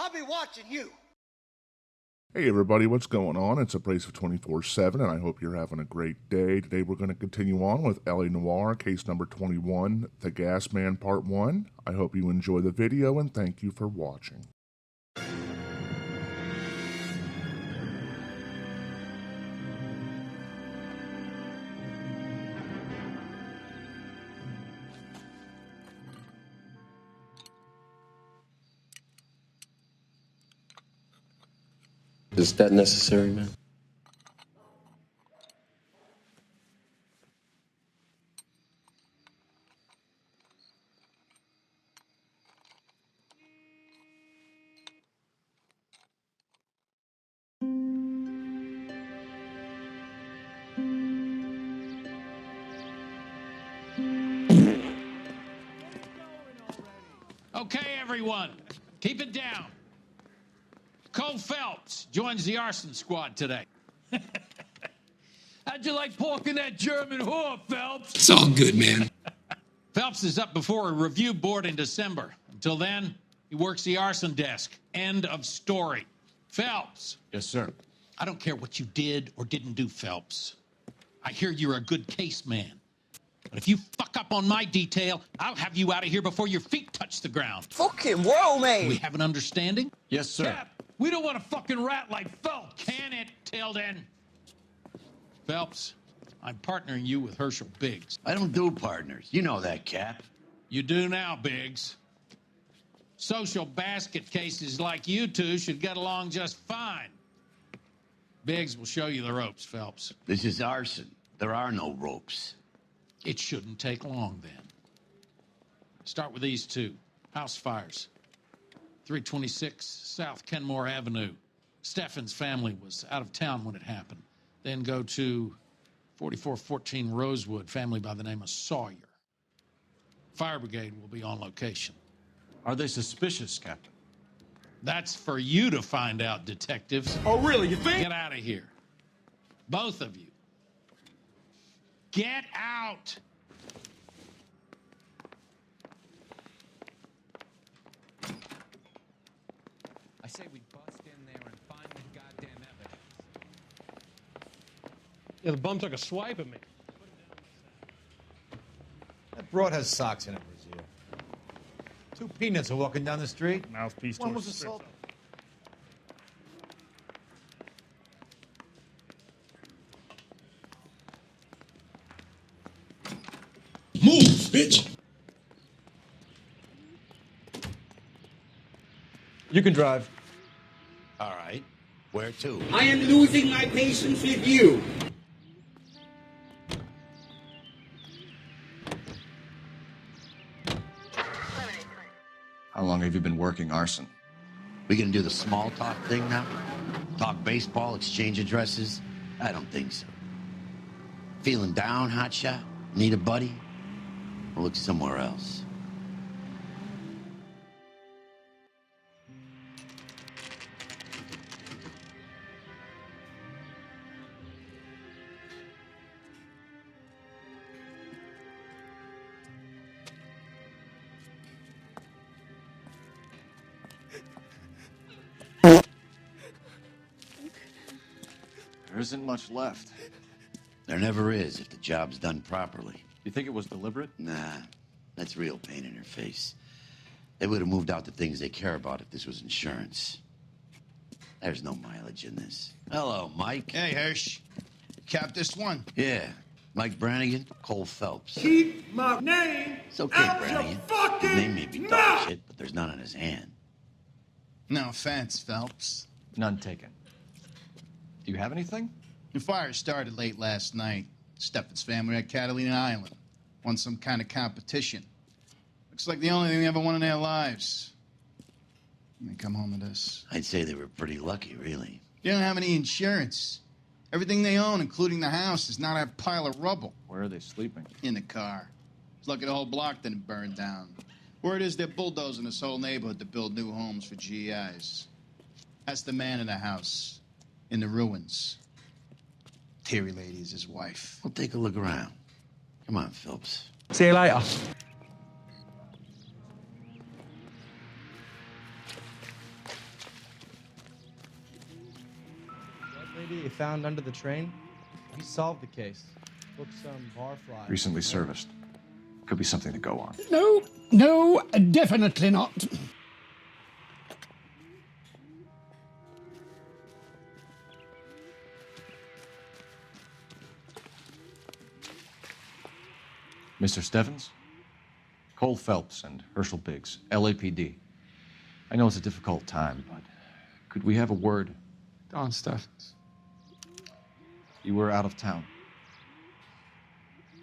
I'll be watching you. Hey everybody, what's going on? It's Abrasive 24/7, and I hope you're having a great day. Today we're going to continue on with LA Noire, case number 21, The Gas Man Part 1. I hope you enjoy the video, and thank you for watching. Is that necessary, man? Okay, everyone, keep it down. Cole Phelps joins the Arson Squad today. How'd you like pork in that German whore, Phelps? It's all good, man. Phelps is up before a review board in December. Until then, he works the arson desk. End of story. Phelps. Yes, sir. I don't care what you did or didn't do, Phelps. I hear you're a good case man. But if you fuck up on my detail, I'll have you out of here before your feet touch the ground. Fucking whoa, man. Do we have an understanding? Yes, sir. Cap, we don't want a fucking rat like Phelps, can it, Tilden? Phelps, I'm partnering you with Herschel Biggs. I don't do partners. You know that, Cap. You do now, Biggs. Social basket cases like you two should get along just fine. Biggs will show you the ropes, Phelps. This is arson. There are no ropes. It shouldn't take long, then. Start with these two. House fires. 326 South Kenmore Avenue. Steffen's family was out of town when it happened. Then go to 4414 Rosewood, family by the name of Sawyer. Fire brigade will be on location. Are they suspicious, Captain? That's for you to find out, detectives. Oh, really? You think? Get out of here. Both of you. Get out! I say we bust in there and find the goddamn evidence. Yeah, the bum took a swipe at me. That broad has socks in it, Brazil. Two peanuts are walking down the street. Mouthpiece One to a was strip assaulted. Move, bitch! You can drive. All right. Where to? I am losing my patience with you. How long have you been working arson? We gonna do the small talk thing now? Talk baseball, exchange addresses? I don't think so. Feeling down, hotshot? Need a buddy? We'll look somewhere else. There isn't much left. There never is if the job's done properly. You think it was deliberate? Nah, that's real pain in her face. They would have moved out the things they care about if this was insurance. There's no mileage in this. Hello, Mike. Hey, Hirsch. Cap this one. Yeah, Mike Brannigan, Cole Phelps. Keep my name It's okay, out Brannigan. your fucking His name may be dog mouth. shit, but there's none on his hand. No offense, Phelps. None taken. Do you have anything? The fire started late last night. Steffen's family at Catalina Island. Won some kind of competition. Looks like the only thing they ever won in their lives. And they come home to this. I'd say they were pretty lucky, really. They don't have any insurance. Everything they own, including the house, is not a pile of rubble. Where are they sleeping? In the car. It's lucky the whole block didn't burn down. Word is they're bulldozing this whole neighborhood to build new homes for GIs. That's the man in the house. In the ruins. Terry lady is his wife. We'll take a look around. Come on, Phelps. See you later. lady you found under the train? He solved the case. Booked some barfly. Recently serviced. Could be something to go on. No, definitely not. Mr. Stevens? Cole Phelps and Herschel Biggs, LAPD. I know it's a difficult time, but could we have a word? Don Steffens. You were out of town.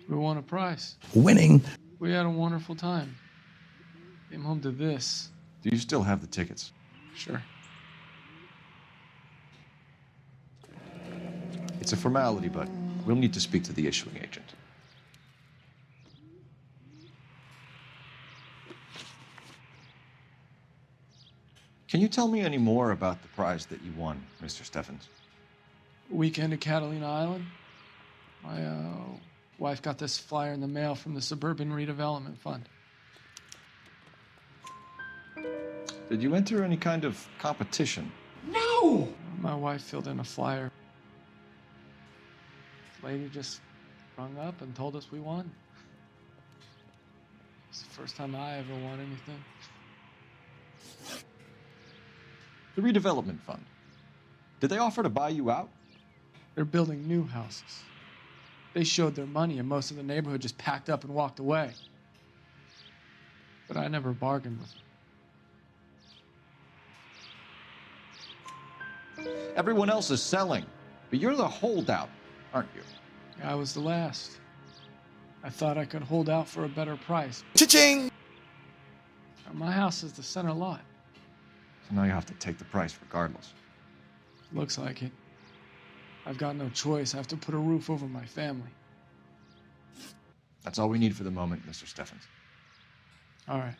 We won a prize. Winning. We had a wonderful time. Came home to this. Do you still have the tickets? Sure. It's a formality, but we'll need to speak to the issuing agent. Can you tell me any more about the prize that you won, Mr. Steffens? Weekend at Catalina Island. My wife got this flyer in the mail from the Suburban Redevelopment Fund. Did you enter any kind of competition? No! My wife filled in a flyer. This lady just rung up and told us we won. It's the first time I ever won anything. The redevelopment fund. Did they offer to buy you out? They're building new houses. They showed their money and most of the neighborhood just packed up and walked away. But I never bargained with them. Everyone else is selling, but you're the holdout, aren't you? I was the last. I thought I could hold out for a better price. Cha-ching! My house is the center lot. So now you have to take the price regardless. Looks like it. I've got no choice. I have to put a roof over my family. That's all we need for the moment, Mr. Steffens. All right.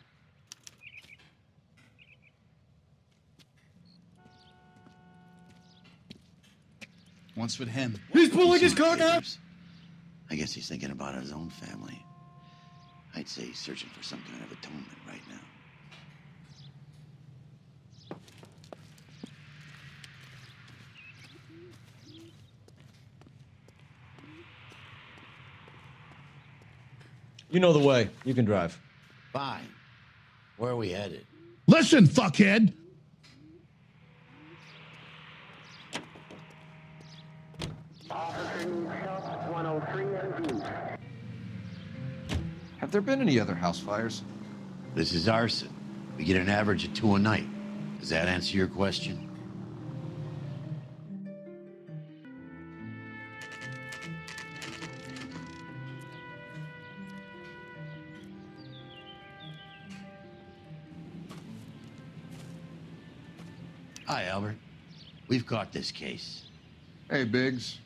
Once with him. He's pulling his cock out. I guess he's thinking about his own family. I'd say he's searching for some kind of atonement right now. You know the way. You can drive. Fine. Where are we headed? Listen, fuckhead. Have there been any other house fires? This is arson. We get an average of 2 a night. Does that answer your question? Hi, Albert. We've caught this case. Hey, Biggs.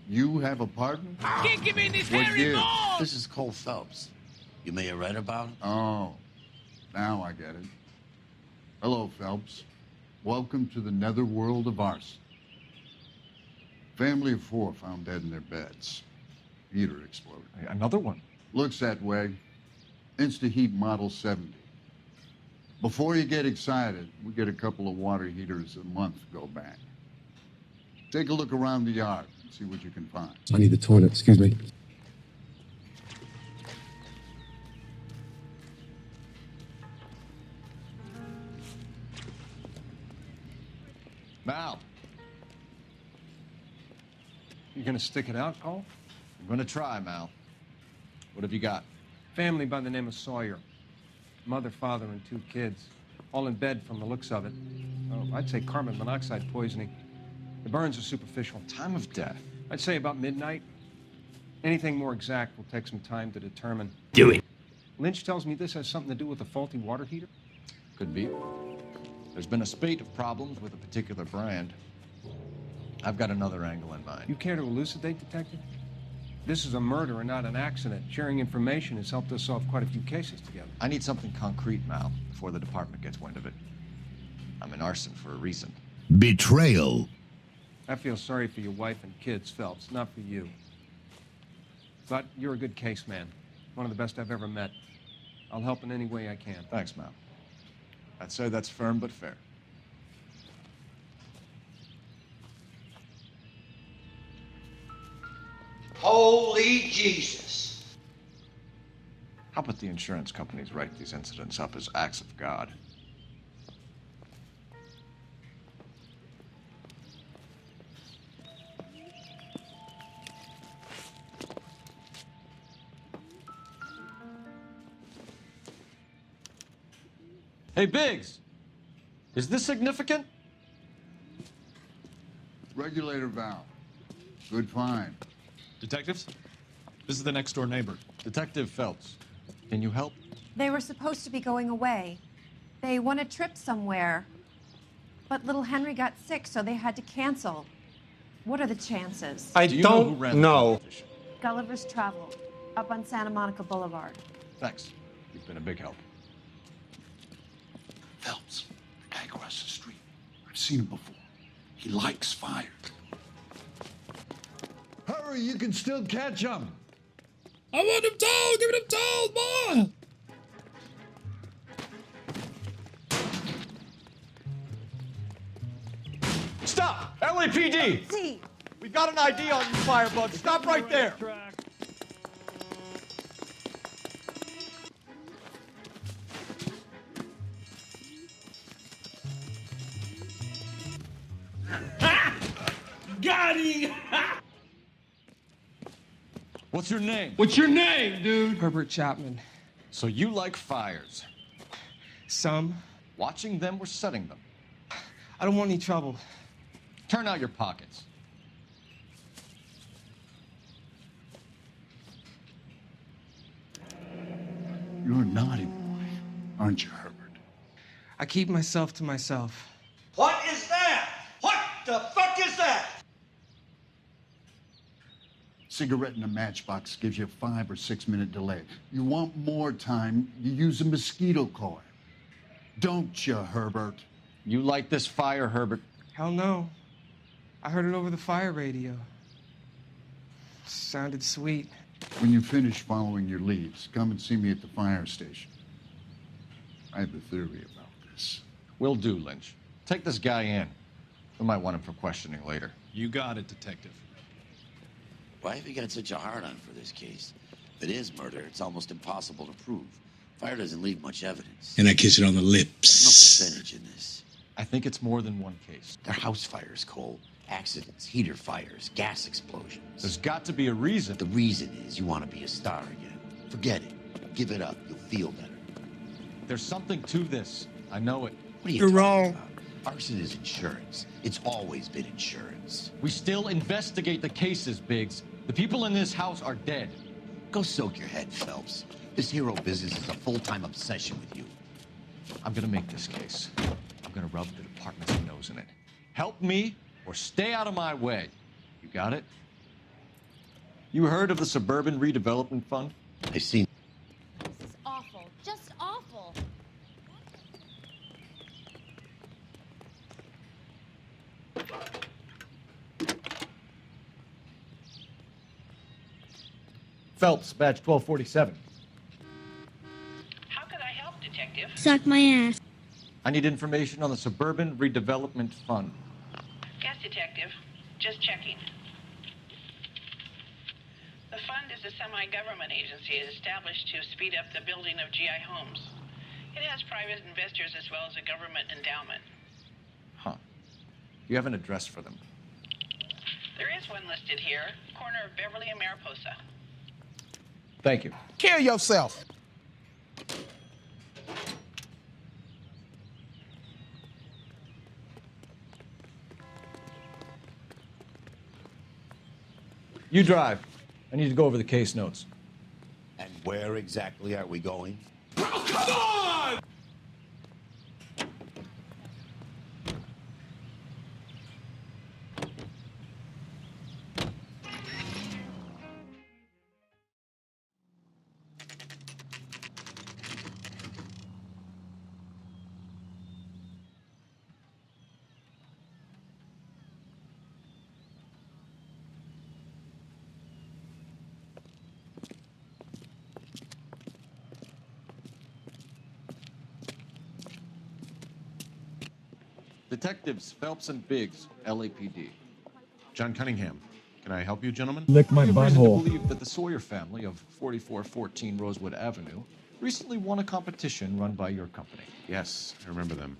You have a partner? Kick him in his What hairy gives? balls! This is Cole Phelps. You may have read about him. Oh, now I get it. Hello, Phelps. Welcome to the netherworld of arson. Family of 4 found dead in their beds. Heater exploded. Another one. Looks that way. Insta-Heat Model 70. Before you get excited, we get a couple of water heaters a month go back. Take a look around the yard and see what you can find. I need the toilet, excuse me. Mal, You gonna stick it out, Cole? I'm gonna try, Mal. What have you got? Family by the name of Sawyer. Mother, father, and 2 kids. All in bed from the looks of it. Oh, I'd say carbon monoxide poisoning. The burns are superficial. Time of death. I'd say about midnight. Anything more exact will take some time to determine. Do it. Lynch tells me this has something to do with a faulty water heater. Could be. There's been a spate of problems with a particular brand. I've got another angle in mind. You care to elucidate, Detective? This is a murder and not an accident. Sharing information has helped us solve quite a few cases together. I need something concrete, Mal, before the department gets wind of it. I'm in arson for a reason. Betrayal. I feel sorry for your wife and kids, Phelps, not for you. But you're a good case man. One of the best I've ever met. I'll help in any way I can. Thanks, Mal. I'd say that's firm but fair. Holy Jesus. How about the insurance companies write these incidents up as acts of God? Hey, Biggs, is this significant? Regulator valve. Good find. Detectives, this is the next door neighbor. Detective Phelps, can you help? They were supposed to be going away. They won a trip somewhere. But little Henry got sick, so they had to cancel. What are the chances? I Do you know who ran the competition? Gulliver's Travel, up on Santa Monica Boulevard. Thanks. You've been a big help. Phelps, the guy across the street. I've seen him before. He likes fire. Hurry, you can still catch him. I want him told! Give him told, boy! Stop! LAPD! See. We've got an ID on you, Firebug. Stop right there. Got him! What's your name? What's your name, dude? Herbert Chapman. So you like fires. Some. Watching them or setting them? I don't want any trouble. Turn out your pockets. You're a naughty boy, aren't you, Herbert? I keep myself to myself. What is that? What the fuck is that? Cigarette in a matchbox gives you a 5 or 6 minute delay. You want more time, you use a mosquito coil. Don't you, Herbert? You like this fire, Herbert? Hell no. I heard it over the fire radio. Sounded sweet. When you finish following your leads, come and see me at the fire station. I have a theory about this. Will do, Lynch. Take this guy in. We might want him for questioning later. You got it, Detective. Why have you got such a hard-on for this case? If it is murder, it's almost impossible to prove. Fire doesn't leave much evidence. And I kiss it on the There's no lips. percentage in this. I think it's more than one case. They're house fires, Cole. Accidents, heater fires, gas explosions. There's got to be a reason. The reason is you want to be a star again. Forget it. Give it up. You'll feel better. There's something to this. I know it. What are you You're talking wrong. about? Arson is insurance. It's always been insurance. We still investigate the cases, Biggs. The people in this house are dead. Go soak your head, Phelps. This hero business is a full-time obsession with you. I'm gonna make this case. I'm gonna rub the department's nose in it. Help me or stay out of my way. You got it? You heard of the Suburban Redevelopment Fund? I've seen. This is awful. Just awful. Phelps, badge 1247. How could I help, Detective? Suck my ass. I need information on the Suburban Redevelopment Fund. Yes, Detective. Just checking. The fund is a semi-government agency established to speed up the building of GI homes. It has private investors as well as a government endowment. Huh. You have an address for them. There is one listed here, corner of Beverly and Mariposa. Thank you. Kill yourself. You drive. I need to go over the case notes. And where exactly are we going? Come on! Detectives Phelps and Biggs, LAPD. John Cunningham, Can I help you, gentlemen? Lick my We have reason to butthole. believe that the Sawyer family of 4414 Rosewood Avenue recently won a competition run by your company. Yes, I remember them.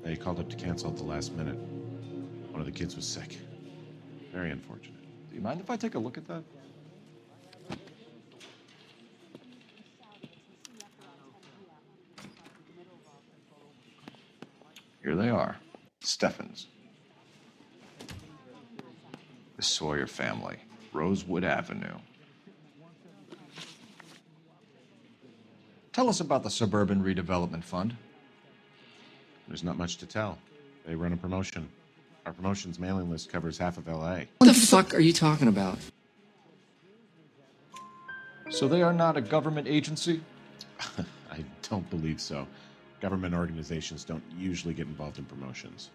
They called up to cancel at the last minute. One of the kids was sick. Very unfortunate. Do you mind if I take a look at that? Here they are. Steffens. The Sawyer family. Rosewood Avenue. Tell us about the Suburban Redevelopment Fund. There's not much to tell. They run a promotion. Our promotion's mailing list covers half of L.A. What the fuck are you talking about? So they are not a government agency? I don't believe so. Government organizations don't usually get involved in promotions.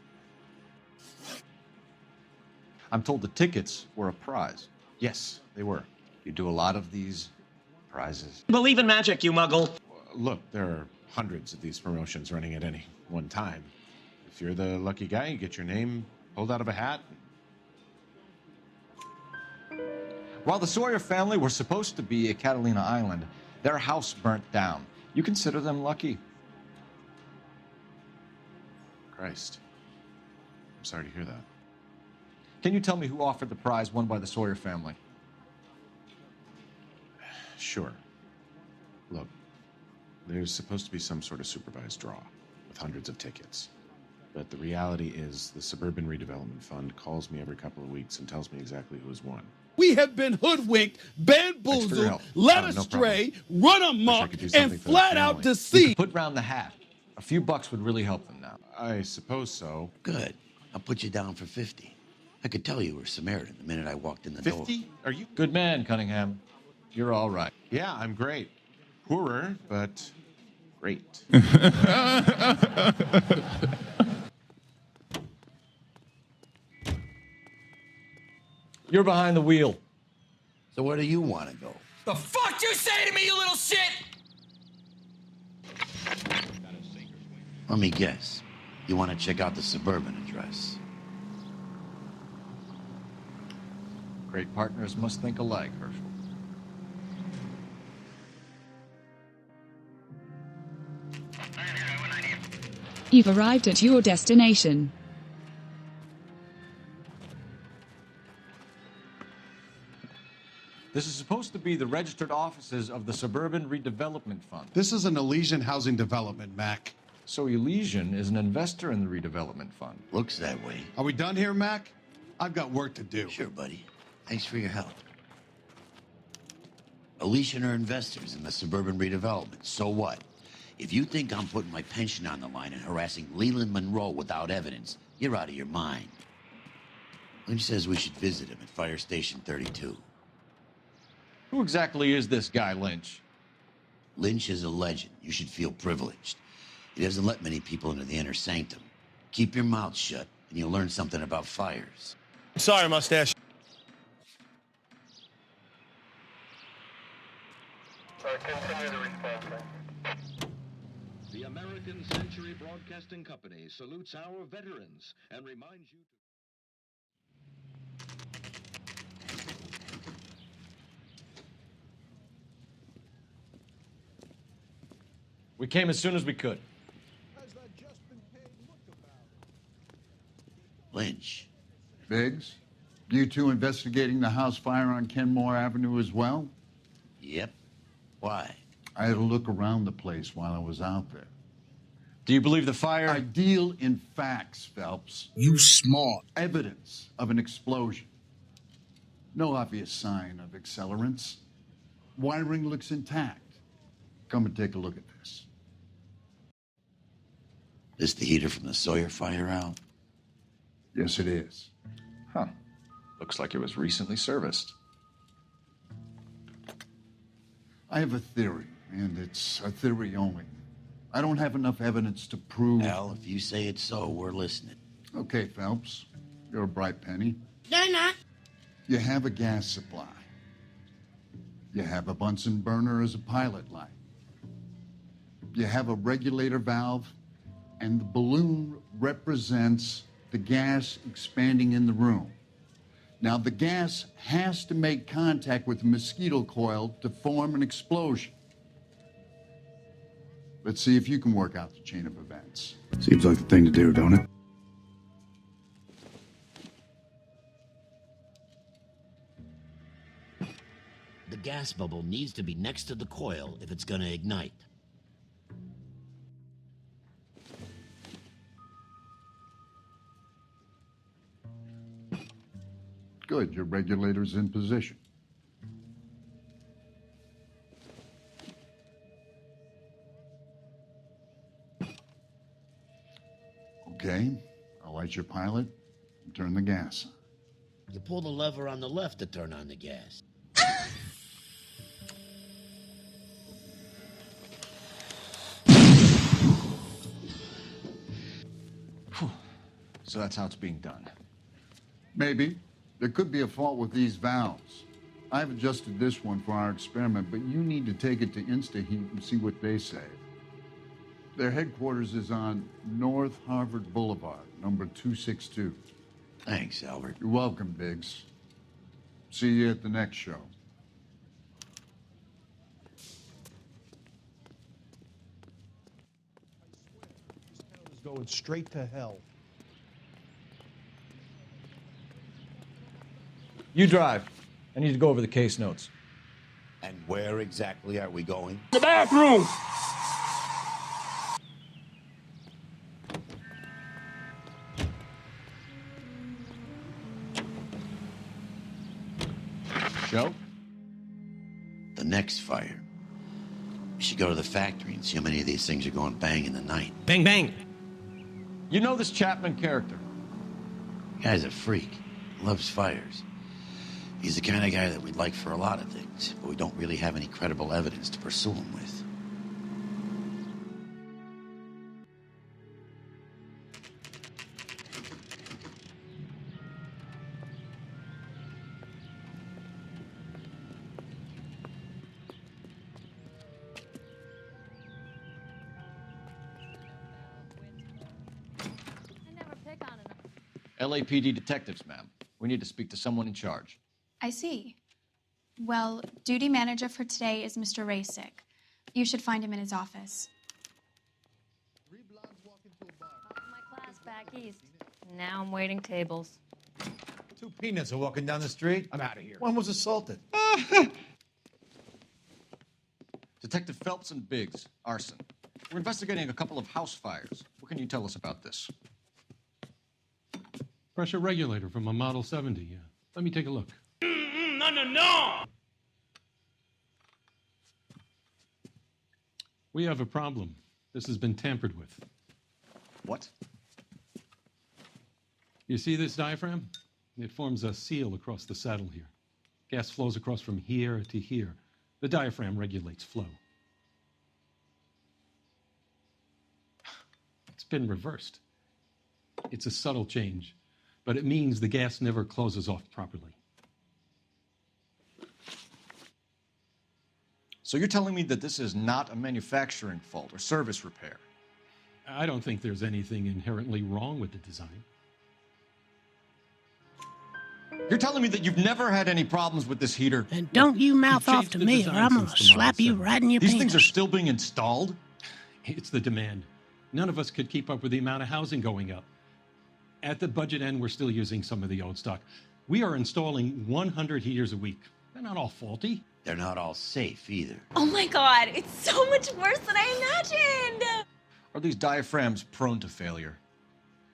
I'm told the tickets were a prize. Yes, they were. You do a lot of these prizes. Believe in magic, you muggle. Look, there are hundreds of these promotions running at any one time. If you're the lucky guy, you get your name pulled out of a hat. While the Sawyer family were supposed to be at Catalina Island, their house burnt down. You consider them lucky? Christ. I'm sorry to hear that. Can you tell me who offered the prize won by the Sawyer family? Sure. Look, there's supposed to be some sort of supervised draw with hundreds of tickets. But the reality is the Suburban Redevelopment Fund calls me every couple of weeks and tells me exactly who has won. We have been hoodwinked, bamboozled, led astray, run amok, and flat out deceived. Put round the hat. A few bucks would really help them now. I suppose so. Good. I'll put you down for 50. I could tell you were Samaritan the minute I walked in the door. 50? Are you? Good man, Cunningham. You're all right. Yeah, I'm great. Poorer, but great. You're behind the wheel. So where do you want to go? The fuck you say to me, you little shit? Let me guess. You want to check out the Suburban address? Great partners must think alike, Herschel. You've arrived at your destination. This is supposed to be the registered offices of the Suburban Redevelopment Fund. This is an Elysian housing development, Mac. So Elysian is an investor in the redevelopment fund. Looks that way. Are we done here, Mac? I've got work to do. Sure, buddy. Thanks for your help. Elysian are investors in the Suburban Redevelopment. So what? If you think I'm putting my pension on the line and harassing Leland Monroe without evidence, you're out of your mind. Lynch says we should visit him at Fire Station 32. Who exactly is this guy, Lynch? Lynch is a legend. You should feel privileged. He doesn't let many people into the inner sanctum. Keep your mouth shut, and you'll learn something about fires. Sorry, mustache. Continue the response. The American Century Broadcasting Company salutes our veterans and reminds you We came as soon as we could. Lynch. Biggs, you two investigating the house fire on Kenmore Avenue as well? Yep. Why? I had a look around the place while I was out there. Do you believe the fire? I deal in facts, Phelps. You smart. Evidence of an explosion. No obvious sign of accelerants. Wiring looks intact. Come and take a look at this. This the heater from the Sawyer fire out? Yes, it is. Huh. Looks like it was recently serviced. I have a theory, and it's a theory only. I don't have enough evidence to prove... Al, if you say it's so, we're listening. Okay, Phelps. You're a bright penny. They're not. You have a gas supply. You have a Bunsen burner as a pilot light. You have a regulator valve, and the balloon represents the gas expanding in the room. Now, the gas has to make contact with the mosquito coil to form an explosion. Let's see if you can work out the chain of events. Seems like the thing to do, don't it? The gas bubble needs to be next to the coil if it's going to ignite. Good, your regulator's in position. Okay, I'll light your pilot and turn the gas on. You pull the lever on the left to turn on the gas. So that's how it's being done. Maybe. There could be a fault with these valves. I've adjusted this one for our experiment, but you need to take it to InstaHeat and see what they say. Their headquarters is on North Harvard Boulevard, number 262. Thanks, Albert. You're welcome, Biggs. See you at the next show. Is going straight to hell. You drive. I need to go over the case notes. And where exactly are we going? The bathroom! Joe? The next fire. We should go to the factory and see how many of these things are going bang in the night. Bang, bang. You know this Chapman character? Guy's a freak. Loves fires. He's the kind of guy that we'd like for a lot of things, but we don't really have any credible evidence to pursue him with. LAPD detectives, ma'am. We need to speak to someone in charge. I see. Well, duty manager for today is Mr. Rasick. You should find him in his office. My class back east. Now I'm waiting tables. Two peanuts are walking down the street. I'm out of here. One was assaulted. Detective Phelps and Biggs, arson. We're investigating a couple of house fires. What can you tell us about this? Pressure regulator from a Model 70. Let me take a look. No! We have a problem. This has been tampered with. What? You see this diaphragm? It forms a seal across the saddle here. Gas flows across from here to here. The diaphragm regulates flow. It's been reversed. It's a subtle change, but it means the gas never closes off properly. So you're telling me that this is not a manufacturing fault or service repair? I don't think there's anything inherently wrong with the design. You're telling me that you've never had any problems with this heater? And don't you mouth off to me, or I'm gonna slap you right in your These penis. things are still being installed? It's the demand. None of us could keep up with the amount of housing going up. At the budget end, we're still using some of the old stock. We are installing 100 heaters a week. They're not all faulty. They're not all safe either. Oh my god, it's so much worse than I imagined! Are these diaphragms prone to failure?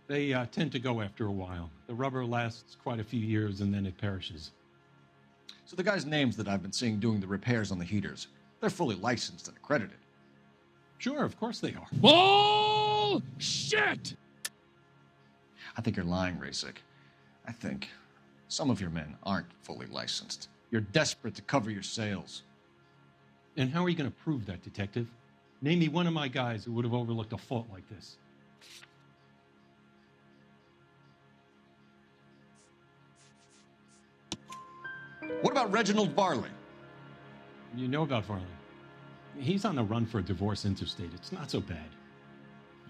They tend to go after a while. The rubber lasts quite a few years and then it perishes. So the guys' names that I've been seeing doing the repairs on the heaters, they're fully licensed and accredited. Sure, of course they are. Bullshit! I think you're lying, Rasick. I think some of your men aren't fully licensed. You're desperate to cover your sales. And how are you going to prove that, Detective? Name me one of my guys who would have overlooked a fault like this. What about Reginald Varley? You know about Varley. He's on the run for a divorce interstate. It's not so bad.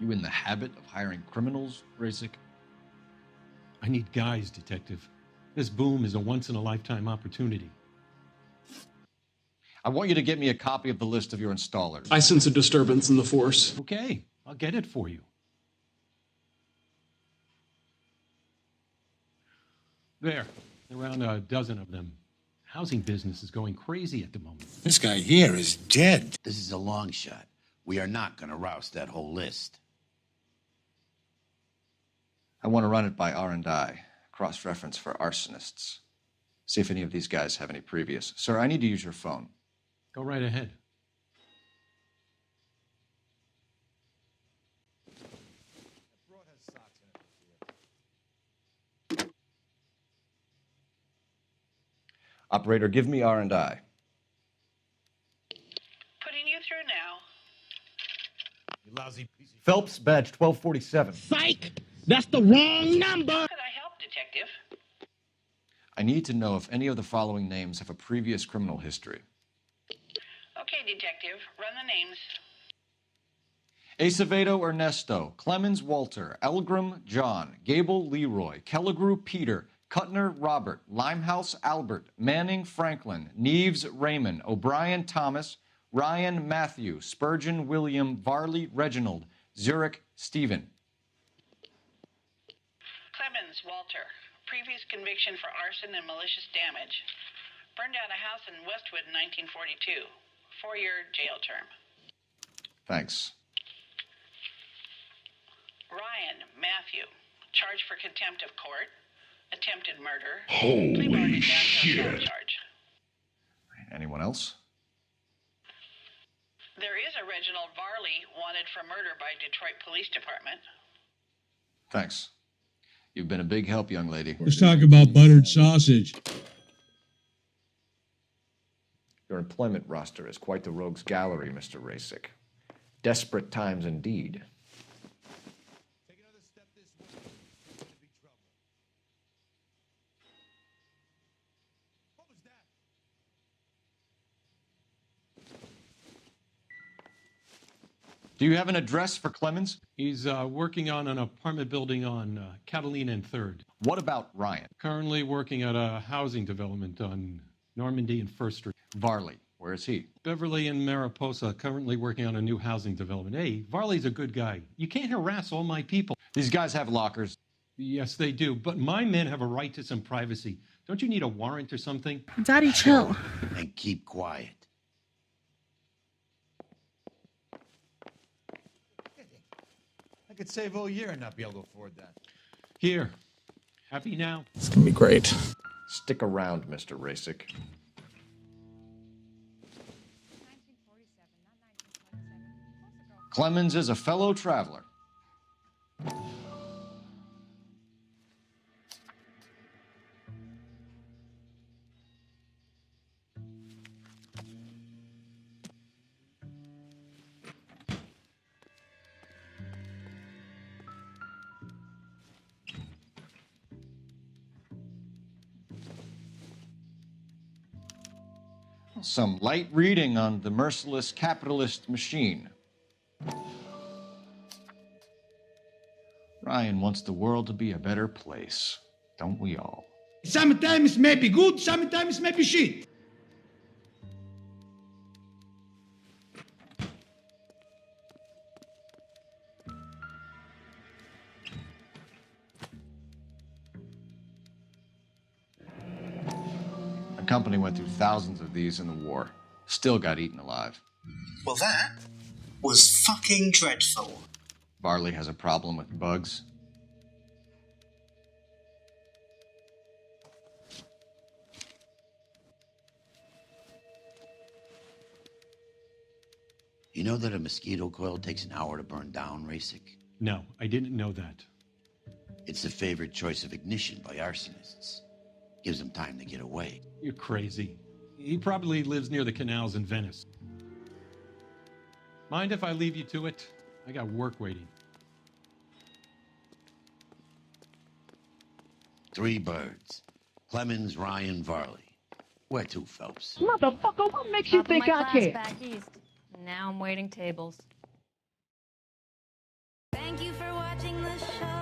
You in the habit of hiring criminals, Rasick? I need guys, Detective. This boom is a once-in-a-lifetime opportunity. I want you to get me a copy of the list of your installers. I sense a disturbance in the force. Okay, I'll get it for you. There, around a dozen of them. Housing business is going crazy at the moment. This guy here is dead. This is a long shot. We are not going to rouse that whole list. I want to run it by R&I, cross-reference for arsonists. See if any of these guys have any previous. Sir, I need to use your phone. Go right ahead. Operator, give me R&I. Putting you through now. You lousy piece of... Phelps, badge 1247. Psych! That's the wrong number! How could I help, Detective? I need to know if any of the following names have a previous criminal history. Okay, Detective. Run the names. Acevedo Ernesto, Clemens Walter, Elgram John, Gable Leroy, Kelligrew Peter, Cutner Robert, Limehouse Albert, Manning Franklin, Neves Raymond, O'Brien Thomas, Ryan Matthew, Spurgeon William, Varley Reginald, Zurich Stephen. Clemens Walter. Previous conviction for arson and malicious damage. Burned down a house in Westwood in 1942. 4-year jail term. Thanks. Ryan Matthew. Charged for contempt of court. Attempted murder. Holy shit. Charge. Anyone else? There is a Reginald Varley wanted for murder by Detroit Police Department. Thanks. You've been a big help, young lady. Let's talk about buttered sausage. Your employment roster is quite the rogues gallery, Mr. Rasick. Desperate times indeed. Take another step this way. There's gonna be trouble. What was that? Do you have an address for Clemens? He's working on an apartment building on Catalina and 3rd. What about Ryan? Currently working at a housing development on Normandy and 1st Street. Varley, where is he? Beverly and Mariposa, currently working on a new housing development. Hey, Varley's a good guy. You can't harass all my people. These guys have lockers. Yes, they do, but my men have a right to some privacy. Don't you need a warrant or something? Daddy, chill. And keep quiet. I could save all year and not be able to afford that. Here. Happy now? It's gonna be great. Stick around, Mr. Rasick. Clemens is a fellow traveler. Some light reading on the merciless capitalist machine. Ryan wants the world to be a better place, don't we all? Sometimes may be good, sometimes may be shit. The company went through thousands of these in the war. Still got eaten alive. Well, that was fucking dreadful. Varley has a problem with bugs. You know that a mosquito coil takes an hour to burn down, Rasick? No, I didn't know that. It's the favorite choice of ignition by arsonists. Gives them time to get away. You're crazy. He probably lives near the canals in Venice. Mind if I leave you to it? I got work waiting. 3 birds. Clemens, Ryan, Varley. Where to, Phelps? Motherfucker, what makes you Top of think my I class care? back east. Now I'm waiting tables. Thank you for watching the show.